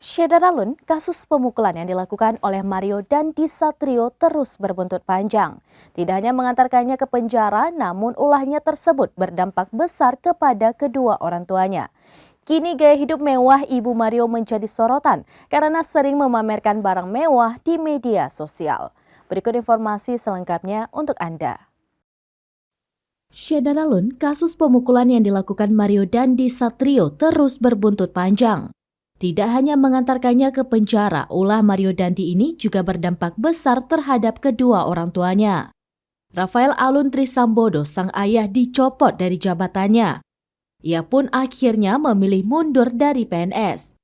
Syederalun, kasus pemukulan yang dilakukan oleh Mario Dandi Satrio terus berbuntut panjang. Tidak hanya mengantarkannya ke penjara, namun ulahnya tersebut berdampak besar kepada kedua orang tuanya. Kini gaya hidup mewah Ibu Mario menjadi sorotan karena sering memamerkan barang mewah di media sosial. Berikut informasi selengkapnya untuk Anda. Syederalun, kasus pemukulan yang dilakukan Mario Dandi Satrio terus berbuntut panjang. Tidak hanya mengantarkannya ke penjara, ulah Mario Dandi ini juga berdampak besar terhadap kedua orang tuanya. Rafael Alun Trisambodo, sang ayah, dicopot dari jabatannya. Ia pun akhirnya memilih mundur dari PNS.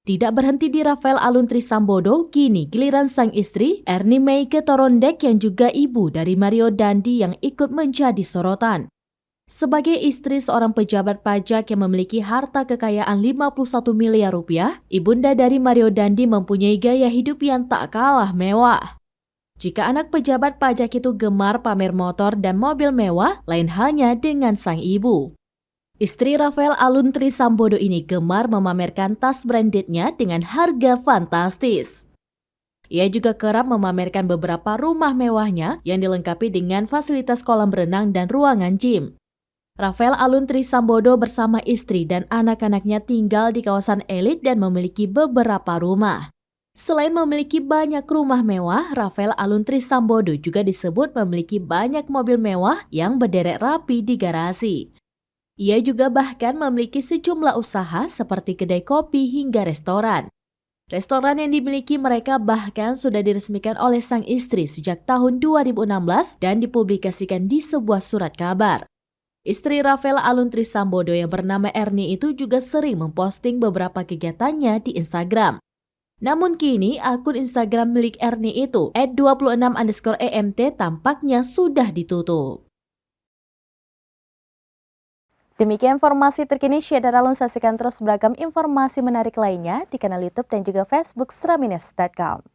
Tidak berhenti di Rafael Alun Trisambodo, kini giliran sang istri, Ernie Meike Torondek yang juga ibu dari Mario Dandi yang ikut menjadi sorotan. Sebagai istri seorang pejabat pajak yang memiliki harta kekayaan 51 miliar rupiah, ibunda dari Mario Dandi mempunyai gaya hidup yang tak kalah mewah. Jika anak pejabat pajak itu gemar pamer motor dan mobil mewah, lain halnya dengan sang ibu. Istri Rafael Alun Trisambodo ini gemar memamerkan tas brandednya dengan harga fantastis. Ia juga kerap memamerkan beberapa rumah mewahnya yang dilengkapi dengan fasilitas kolam renang dan ruangan gym. Rafael Alun Trisambodo bersama istri dan anak-anaknya tinggal di kawasan elit dan memiliki beberapa rumah. Selain memiliki banyak rumah mewah, Rafael Alun Trisambodo juga disebut memiliki banyak mobil mewah yang berderet rapi di garasi. Ia juga bahkan memiliki sejumlah usaha seperti kedai kopi hingga restoran. Restoran yang dimiliki mereka bahkan sudah diresmikan oleh sang istri sejak tahun 2016 dan dipublikasikan di sebuah surat kabar. Istri Rafael Alun Trisambodo yang bernama Ernie itu juga sering memposting beberapa kegiatannya di Instagram. Namun kini akun Instagram milik Ernie itu @26_EMT tampaknya sudah ditutup. Demikian informasi terkini Syederalun, saksikan terus beragam informasi menarik lainnya di kanal YouTube dan juga Facebook seramines.com.